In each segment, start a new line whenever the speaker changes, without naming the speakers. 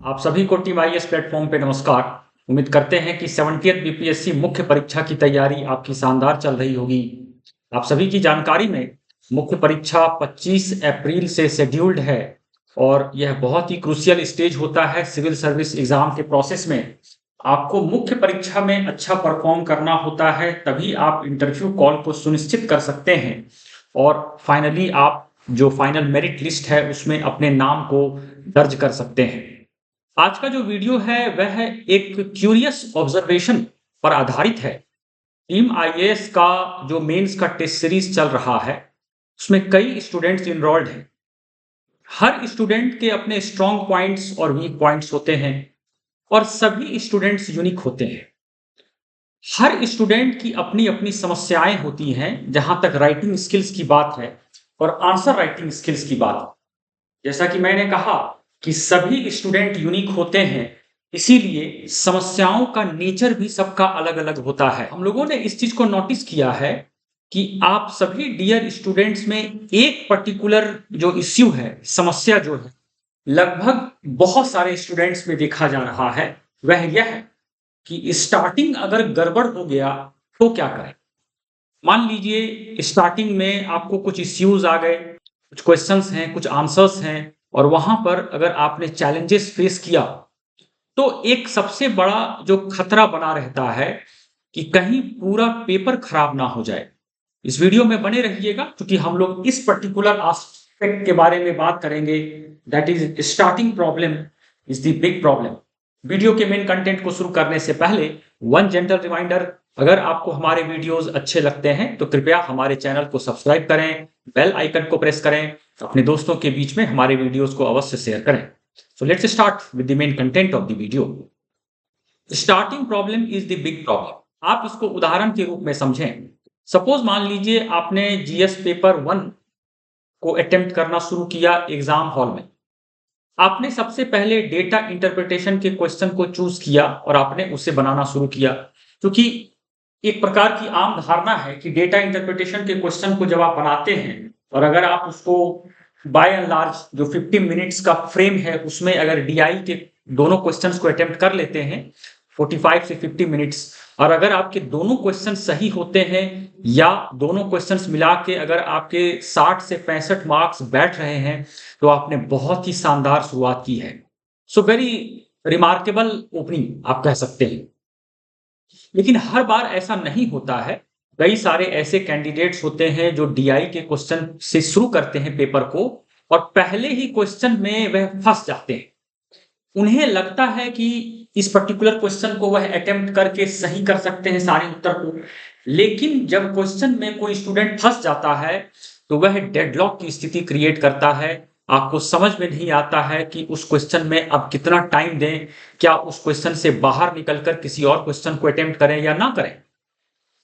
आप सभी को टीम आईएएस प्लेटफॉर्म पे नमस्कार। उम्मीद करते हैं कि 70th बीपीएससी मुख्य परीक्षा की तैयारी आपकी शानदार चल रही होगी। आप सभी की जानकारी में मुख्य परीक्षा 25 अप्रैल से शेड्यूल्ड है और यह बहुत ही क्रूशियल स्टेज होता है सिविल सर्विस एग्जाम के प्रोसेस में। आपको मुख्य परीक्षा में अच्छा परफॉर्म करना होता है, तभी आप इंटरव्यू कॉल को सुनिश्चित कर सकते हैं और फाइनली आप जो फाइनल मेरिट लिस्ट है उसमें अपने नाम को दर्ज कर सकते हैं। आज का जो वीडियो है वह एक क्यूरियस ऑब्जर्वेशन पर आधारित है। टीम आईएएस का जो मेंस का टेस्ट सीरीज चल रहा है उसमें कई स्टूडेंट्स इनरोल्ड हैं। हर स्टूडेंट के अपने स्ट्रॉन्ग पॉइंट्स और वीक पॉइंट्स होते हैं और सभी स्टूडेंट्स यूनिक होते हैं। हर स्टूडेंट की अपनी अपनी समस्याएं होती हैं जहां तक राइटिंग स्किल्स की बात है और आंसर राइटिंग स्किल्स की बात है। जैसा कि मैंने कहा कि सभी स्टूडेंट यूनिक होते हैं, इसीलिए समस्याओं का नेचर भी सबका अलग अलग होता है। हम लोगों ने इस चीज को नोटिस किया है कि आप सभी डियर स्टूडेंट्स में एक पर्टिकुलर जो इश्यू है, समस्या जो है, लगभग बहुत सारे स्टूडेंट्स में देखा जा रहा है। वह यह है कि स्टार्टिंग अगर गड़बड़ हो गया तो क्या करें। मान लीजिए स्टार्टिंग में आपको कुछ इश्यूज आ गए, कुछ क्वेश्चंस हैं, कुछ आंसर्स हैं और वहां पर अगर आपने चैलेंजेस फेस किया तो एक सबसे बड़ा जो खतरा बना रहता है कि कहीं पूरा पेपर खराब ना हो जाए। इस वीडियो में बने रहिएगा क्योंकि हम लोग इस पर्टिकुलर एस्पेक्ट के बारे में बात करेंगे, that is starting problem is the big problem. Video के मेन कंटेंट को शुरू करने से पहले वन जेंटल रिमाइंडर, अगर आपको हमारे वीडियोस अच्छे लगते हैं तो कृपया हमारे चैनल को सब्सक्राइब करें, बेल आइकन को प्रेस करें, अपने दोस्तों के बीच में हमारे वीडियोस को अवश्य शेयर करें। So let's start with the main content of the video. Starting problem is the big problem. आप इसको उदाहरण के रूप में समझें। सपोज मान लीजिए आपने जीएस पेपर 1 को अटेम्प्ट करना शुरू किया एग्जाम हॉल में। आपने सबसे पहले डेटा इंटरप्रिटेशन के क्वेश्चन को चूज किया और आपने उसे बनाना शुरू किया, क्योंकि एक प्रकार की आम धारणा है कि डेटा इंटरप्रिटेशन के क्वेश्चन को जब आप बनाते हैं और अगर आप उसको बाय एंड लार्ज जो 50 मिनट्स का फ्रेम है उसमें अगर डीआई के दोनों क्वेश्चंस को अटेम्प्ट कर लेते हैं 45 से 50 मिनट्स, और अगर आपके दोनों क्वेश्चन सही होते हैं या दोनों क्वेश्चंस मिला के अगर आपके 60 से 65 मार्क्स बैठ रहे हैं तो आपने बहुत ही शानदार शुरुआत की है। सो वेरी रिमार्केबल ओपनिंग आप कह सकते हैं। लेकिन हर बार ऐसा नहीं होता है। कई सारे ऐसे कैंडिडेट्स होते हैं जो डीआई के क्वेश्चन से शुरू करते हैं पेपर को और पहले ही क्वेश्चन में वह फंस जाते हैं। उन्हें लगता है कि इस पर्टिकुलर क्वेश्चन को वह अटेम्प्ट करके सही कर सकते हैं सारे उत्तर को, लेकिन जब क्वेश्चन में कोई स्टूडेंट फंस जाता है तो वह डेडलॉक की स्थिति क्रिएट करता है। आपको समझ में नहीं आता है कि उस क्वेश्चन में अब कितना टाइम दें, क्या उस क्वेश्चन से बाहर निकलकर किसी और क्वेश्चन को अटेम्प्ट करें या ना करें।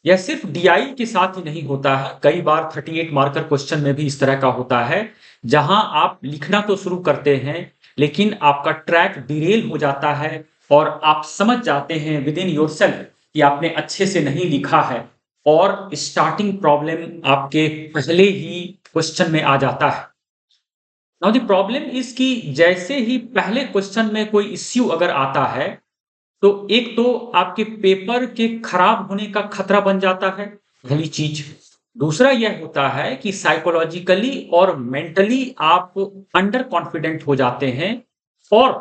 यह सिर्फ डीआई के साथ ही नहीं होता है, कई बार 38 मार्कर क्वेश्चन में भी इस तरह का होता है, जहां आप लिखना तो शुरू करते हैं लेकिन आपका ट्रैक डिरेल हो जाता है और आप समझ जाते हैं विद इन योरसेल्फ कि आपने अच्छे से नहीं लिखा है और स्टार्टिंग प्रॉब्लम आपके पहले ही क्वेश्चन में आ जाता है। नाउ द प्रॉब्लम इज कि जैसे ही पहले क्वेश्चन में कोई इश्यू अगर आता है तो एक तो आपके पेपर के खराब होने का खतरा बन जाता है, पहली चीज। दूसरा यह होता है कि साइकोलॉजिकली और मेंटली आप अंडर कॉन्फिडेंट हो जाते हैं और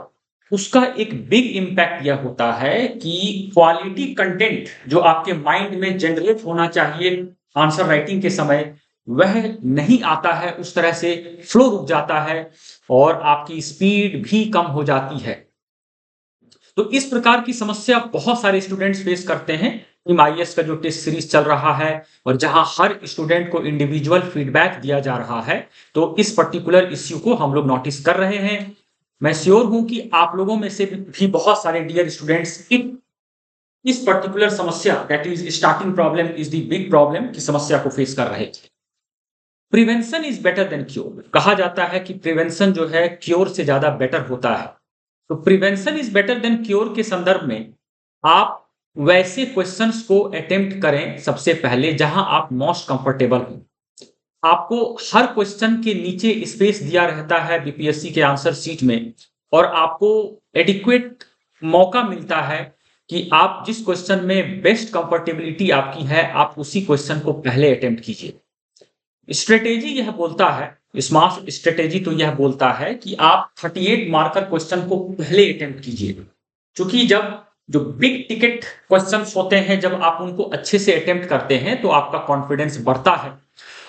उसका एक बिग इम्पैक्ट यह होता है कि क्वालिटी कंटेंट जो आपके माइंड में जनरेट होना चाहिए आंसर राइटिंग के समय वह नहीं आता है, उस तरह से फ्लो रुक जाता है और आपकी स्पीड भी कम हो जाती है। तो इस प्रकार की समस्या बहुत सारे स्टूडेंट्स फेस करते हैं। आईएएस का जो टेस्ट सीरीज चल रहा है और जहां हर स्टूडेंट को इंडिविजुअल फीडबैक दिया जा रहा है, तो इस पर्टिकुलर इश्यू को हम लोग नोटिस कर रहे हैं। मैं श्योर हूं कि आप लोगों में से भी बहुत सारे डियर स्टूडेंट्स इस पर्टिकुलर समस्या that is starting problem is the big problem की समस्या को फेस कर रहे थे। Prevention is better than cure. कहा जाता है कि प्रिवेंशन जो है क्योर से ज्यादा बेटर होता है। तो prevention is better than cure के संदर्भ में आप वैसे क्वेश्चंस को अटेम्प्ट करें सबसे पहले जहां आप मोस्ट कंफर्टेबल हो। आपको हर क्वेश्चन के नीचे स्पेस दिया रहता है बीपीएससी के आंसर शीट में और आपको एडिक्वेट मौका मिलता है कि आप जिस क्वेश्चन में बेस्ट कंफर्टेबिलिटी आपकी है, आप उसी क्वेश्चन को पहले अटेम्प्ट कीजिए। स्ट्रेटेजी यह बोलता है, स्मार्ट स्ट्रेटेजी तो यह बोलता है कि आप 38 मार्कर क्वेश्चन को पहले अटेम्प्ट कीजिए, क्योंकि जब जो बिग टिकट क्वेश्चंस होते हैं, जब आप उनको अच्छे से अटेम्प्ट करते हैं तो आपका कॉन्फिडेंस बढ़ता है।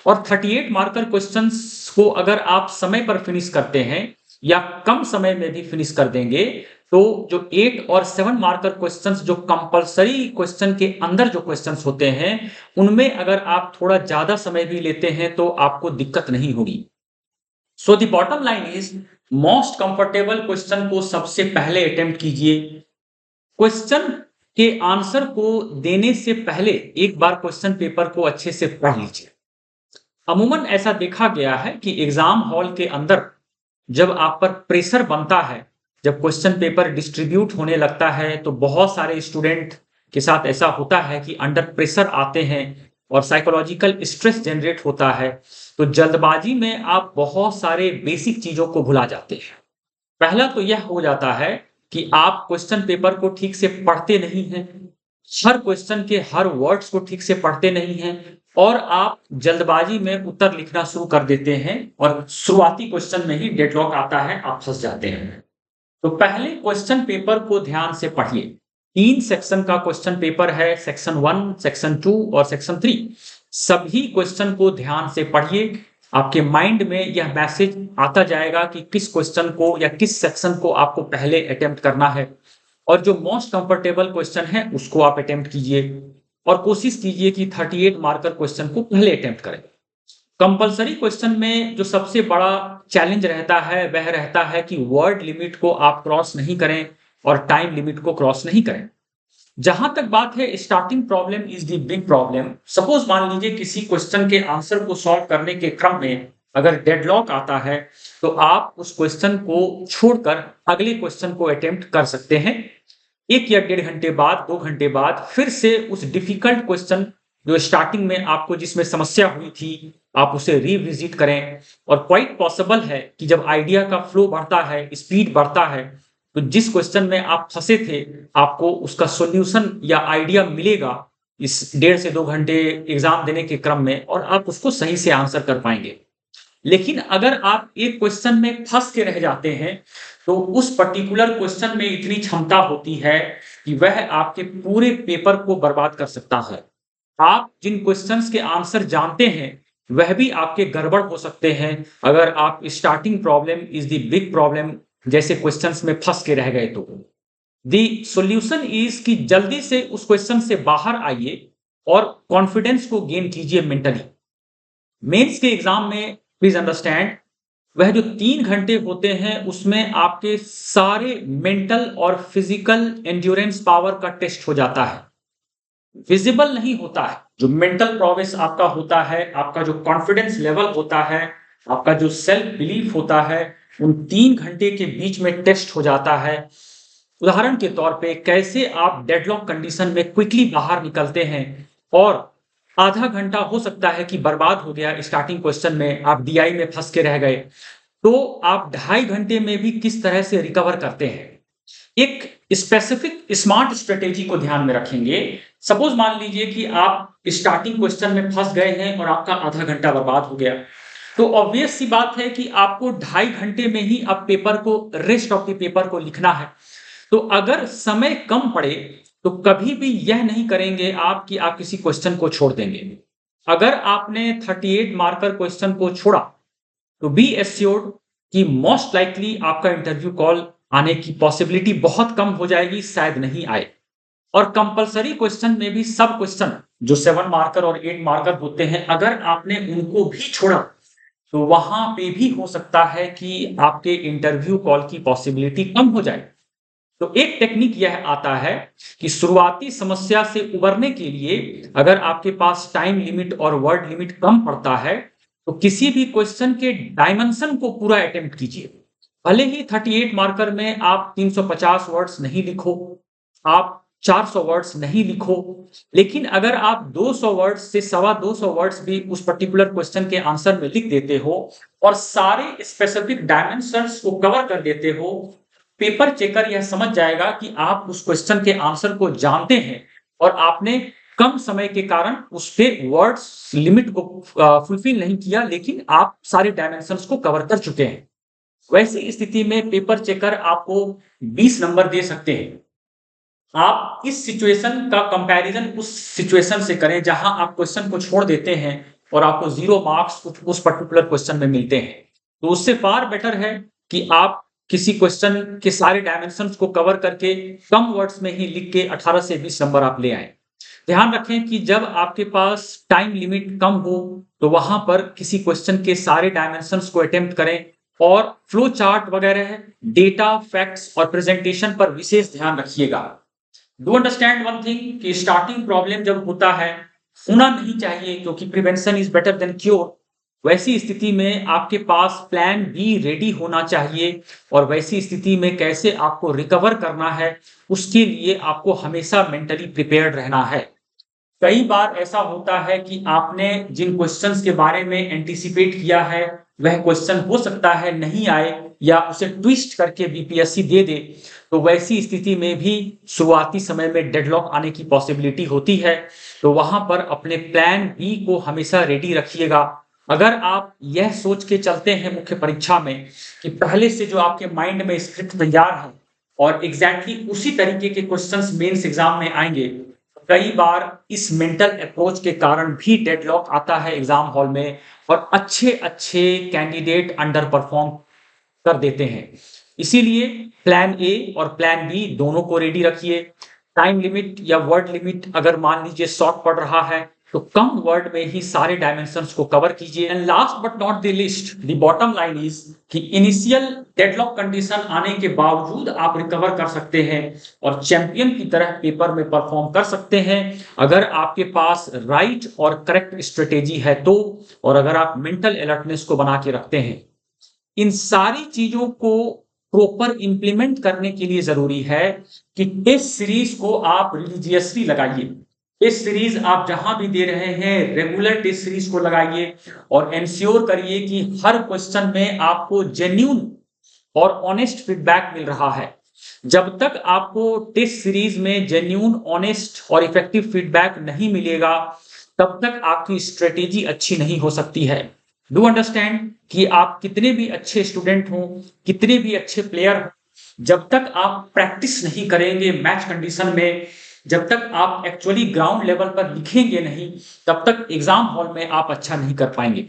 और 38 मार्कर क्वेश्चंस को अगर आप समय पर फिनिश करते हैं या कम समय में भी फिनिश कर देंगे, तो जो 8 और 7 मार्कर क्वेश्चंस जो कंपलसरी क्वेश्चन के अंदर जो क्वेश्चंस होते हैं, उनमें अगर आप थोड़ा ज्यादा समय भी लेते हैं तो आपको दिक्कत नहीं होगी। So the bottom line is, most comfortable question को सबसे पहले अटेम्प्ट कीजिए। क्वेश्चन के आंसर को देने से पहले एक बार क्वेश्चन पेपर को अच्छे से पढ़ लीजिए। अमूमन ऐसा देखा गया है कि एग्जाम हॉल के अंदर जब आप पर प्रेशर बनता है, जब क्वेश्चन पेपर डिस्ट्रीब्यूट होने लगता है, तो बहुत सारे स्टूडेंट के साथ ऐसा होता है कि अंडर प्रेशर आते हैं और साइकोलॉजिकल स्ट्रेस जनरेट होता है, तो जल्दबाजी में आप बहुत सारे बेसिक चीजों को भुला जाते हैं। पहला तो यह हो जाता है कि आप क्वेश्चन पेपर को ठीक से पढ़ते नहीं हैं, हर क्वेश्चन के हर वर्ड्स को ठीक से पढ़ते नहीं हैं, और आप जल्दबाजी में उत्तर लिखना शुरू कर देते हैं और शुरुआती क्वेश्चन में ही डेडलॉक आता है, आप फंस जाते हैं। तो पहले क्वेश्चन पेपर को ध्यान से पढ़िए। 3 सेक्शन का क्वेश्चन पेपर है, सेक्शन 1, सेक्शन 2 और सेक्शन 3। सभी क्वेश्चन को ध्यान से पढ़िए। आपके माइंड में यह मैसेज आता जाएगा कि किस क्वेश्चन को या किस सेक्शन को आपको पहले अटेम्प्ट करना है, और जो मोस्ट कंफर्टेबल क्वेश्चन है उसको आप अटेम्प्ट कीजिए, और कोशिश कीजिए कि 38 मार्कर क्वेश्चन को पहले अटेम्प्ट करें। कंपलसरी क्वेश्चन में जो सबसे बड़ा चैलेंज रहता है वह रहता है कि वर्ड लिमिट को आप क्रॉस नहीं करें और टाइम लिमिट को क्रॉस नहीं करें। जहां तक बात है starting problem is the big problem. Suppose मान लीजिए किसी क्वेश्चन के आंसर को सॉल्व करने के क्रम में अगर डेडलॉक आता है, तो आप उस क्वेश्चन को छोड़कर अगले क्वेश्चन को अटेम्प्ट कर सकते हैं। 1 या 1.5 घंटे बाद, 2 घंटे बाद फिर से उस डिफिकल्ट क्वेश्चन जो स्टार्टिंग में आपको जिसमें समस्या हुई थी, आप उसे रिविजिट करें। और क्वाइट पॉसिबल है कि जब आइडिया का फ्लो बढ़ता है, स्पीड बढ़ता है, तो जिस क्वेश्चन में आप फंसे थे, आपको उसका सॉल्यूशन या आइडिया मिलेगा इस 1.5 से 2 घंटे एग्जाम देने के क्रम में, और आप उसको सही से आंसर कर पाएंगे। लेकिन अगर आप एक क्वेश्चन में फंस के रह जाते हैं, तो उस पर्टिकुलर क्वेश्चन में इतनी क्षमता होती है कि वह आपके पूरे पेपर को बर्बाद कर सकता है। आप जिन क्वेश्चंस के आंसर जानते हैं वह भी आपके गड़बड़ हो सकते हैं, अगर आप starting problem is the big problem जैसे क्वेश्चंस में फंस के रह गए तो। द सॉल्यूशन इज कि जल्दी से उस क्वेश्चन से बाहर आइए और कॉन्फिडेंस को गेन कीजिए मेंटली। मेंस के एग्जाम में प्लीज अंडरस्टैंड, वह जो 3 घंटे होते हैं उसमें आपके सारे मेंटल और फिजिकल एंड्योरेंस पावर का टेस्ट हो जाता है। विजिबल नहीं होता है, जो मेंटल प्रोग्रेस आपका होता है, आपका जो कॉन्फिडेंस लेवल होता है, आपका जो सेल्फ बिलीफ होता है, उन 3 घंटे के बीच में टेस्ट हो जाता है। उदाहरण के तौर पे कैसे आप डेडलॉक कंडीशन में क्विकली बाहर निकलते हैं, और आधा घंटा हो सकता है कि बर्बाद हो गया स्टार्टिंग क्वेश्चन में, आप डीआई में फंस के रह गए, तो आप 2.5 घंटे में भी किस तरह से रिकवर करते हैं। एक स्पेसिफिक स्मार्ट स्ट्रेटेजी को ध्यान में रखेंगे। सपोज मान लीजिए कि आप स्टार्टिंग क्वेश्चन में फंस गए हैं और आपका आधा घंटा बर्बाद हो गया, तो ऑब्वियस सी बात है कि आपको 2.5 घंटे में ही अब पेपर को, रेस्ट ऑफ द पेपर को लिखना है। तो अगर समय कम पड़े तो कभी भी यह नहीं करेंगे आप कि आप किसी क्वेश्चन को छोड़ देंगे। अगर आपने 38 मार्कर क्वेश्चन को छोड़ा तो बी एश्योर्ड कि मोस्ट लाइकली आपका इंटरव्यू कॉल आने की पॉसिबिलिटी बहुत कम हो जाएगी, शायद नहीं आए। और कंपलसरी क्वेश्चन में भी सब क्वेश्चन जो 7 मार्कर और 8 मार्कर होते हैं, अगर आपने उनको भी छोड़ा तो वहां पे भी हो सकता है कि आपके इंटरव्यू कॉल की पॉसिबिलिटी कम हो जाए। तो एक टेक्निक यह आता है कि शुरुआती समस्या से उबरने के लिए अगर आपके पास टाइम लिमिट और वर्ड लिमिट कम पड़ता है, तो किसी भी क्वेश्चन के डायमेंशन को पूरा अटेम्प्ट कीजिए। भले ही 38 मार्कर में आप 350 वर्ड्स नहीं लिखो, आप 400 वर्ड्स नहीं लिखो, लेकिन अगर आप 200 वर्ड्स से 225 वर्ड्स भी उस पर्टिकुलर क्वेश्चन के आंसर में लिख देते हो और सारे स्पेसिफिक डायमेंशंस को कवर कर देते हो, पेपर चेकर यह समझ जाएगा कि आप उस क्वेश्चन के आंसर को जानते हैं और आपने कम समय के कारण उस पे वर्ड्स लिमिट को फुलफिल नहीं किया, लेकिन आप सारे डायमेंशंस को कवर कर चुके हैं। वैसी स्थिति में पेपर चेकर आपको 20 नंबर दे सकते हैं। आप इस सिचुएशन का कंपैरिजन उस सिचुएशन से करें जहां आप क्वेश्चन को छोड़ देते हैं और आपको 0 मार्क्स उस पर्टिकुलर क्वेश्चन में मिलते हैं। तो उससे फार बेटर है कि आप किसी क्वेश्चन के सारे डायमेंशंस को कवर करके कम वर्ड्स में ही लिख के 18 से 20 नंबर आप ले आए। ध्यान रखें कि जब आपके पास टाइम लिमिट कम हो तो वहां पर किसी क्वेश्चन के सारे डायमेंशंस को अटेम्प्ट करें और फ्लो चार्ट वगैरह, डेटा, फैक्ट्स और प्रेजेंटेशन पर विशेष ध्यान रखिएगा। डू अंडरस्टैंड वन थिंग कि स्टार्टिंग प्रॉब्लम जब होता है होना नहीं चाहिए, क्योंकि prevention is better than cure. वैसी स्थिति में आपके पास प्लान बी रेडी होना चाहिए और वैसी स्थिति में कैसे आपको रिकवर करना है उसके लिए आपको हमेशा मेंटली प्रिपेयर्ड रहना है। कई बार ऐसा होता है कि आपने जिन क्वेश्चंस के बारे में एंटीसिपेट किया है वह क्वेश्चन हो सकता है नहीं आए या उसे ट्विस्ट करके बीपीएससी दे दे। तो वैसी स्थिति में भी शुरुआती समय में डेडलॉक आने की पॉसिबिलिटी होती है। तो वहां पर अपने प्लान बी को हमेशा रेडी रखिएगा। अगर आप यह सोच के चलते हैं मुख्य परीक्षा में कि पहले से जो आपके माइंड में स्क्रिप्ट तैयार है और एग्जैक्टली उसी तरीके के क्वेश्चंस मेंस एग्जाम में आएंगे, कई बार इस मेंटल अप्रोच के कारण भी डेडलॉक आता है एग्जाम हॉल में और अच्छे अच्छे कैंडिडेट अंडर परफॉर्म कर देते हैं। इसीलिए प्लान ए और प्लान बी दोनों को रेडी रखिए। टाइम लिमिट या वर्ड लिमिट अगर मान लीजिए शॉर्ट पड़ रहा है तो कम वर्ड में ही सारे डायमेंशंस को कवर कीजिए। And last but not the list, the bottom line is कि इनिशियल डेडलॉक कंडीशन आने के बावजूद आप रिकवर कर सकते हैं और चैंपियन की तरह पेपर में परफॉर्म कर सकते हैं अगर आपके पास राइट और करेक्ट स्ट्रेटेजी है तो, और अगर आप मेंटल अलर्टनेस को बना के रखते हैं। इन सारी चीजों को प्रॉपर इंप्लीमेंट करने के लिए जरूरी है कि टेस्ट सीरीज को आप रिलीजियसली लगाइए। टेस्ट सीरीज आप जहां भी दे रहे हैं रेगुलर टेस्ट सीरीज को लगाइए और इंश्योर करिए कि हर क्वेश्चन में आपको जेन्युइन और ऑनेस्ट फीडबैक मिल रहा है। जब तक आपको टेस्ट सीरीज में जेन्युइन, ऑनेस्ट और इफेक्टिव फीडबैक नहीं मिलेगा तब तक आपकी स्ट्रेटेजी अच्छी नहीं हो सकती है। डू अंडरस्टैंड कि आप कितने भी अच्छे स्टूडेंट हो, कितने भी अच्छे प्लेयर हो, जब तक आप प्रैक्टिस नहीं करेंगे मैच कंडीशन में, जब तक आप एक्चुअली ग्राउंड लेवल पर लिखेंगे नहीं, तब तक एग्जाम हॉल में आप अच्छा नहीं कर पाएंगे।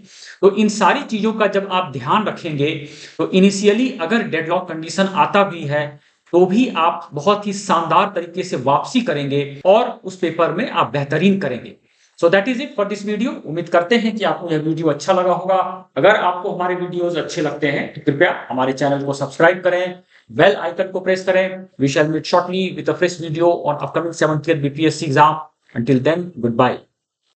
तो इन सारी चीजों का जब आप ध्यान रखेंगे तो इनिशियली अगर डेडलॉक कंडीशन आता भी है तो भी आप बहुत ही शानदार तरीके से वापसी करेंगे और उस पेपर में आप बेहतरीन करेंगे। So that is it for this video. उम्मीद करते हैं कि आपको यह वीडियो अच्छा लगा होगा। अगर आपको हमारे वीडियोस अच्छे लगते हैं तो कृपया हमारे चैनल को सब्सक्राइब करें, बेल आइकन को प्रेस करें। We shall meet shortly with a fresh video on upcoming 70th BPSC exam. Until then, goodbye.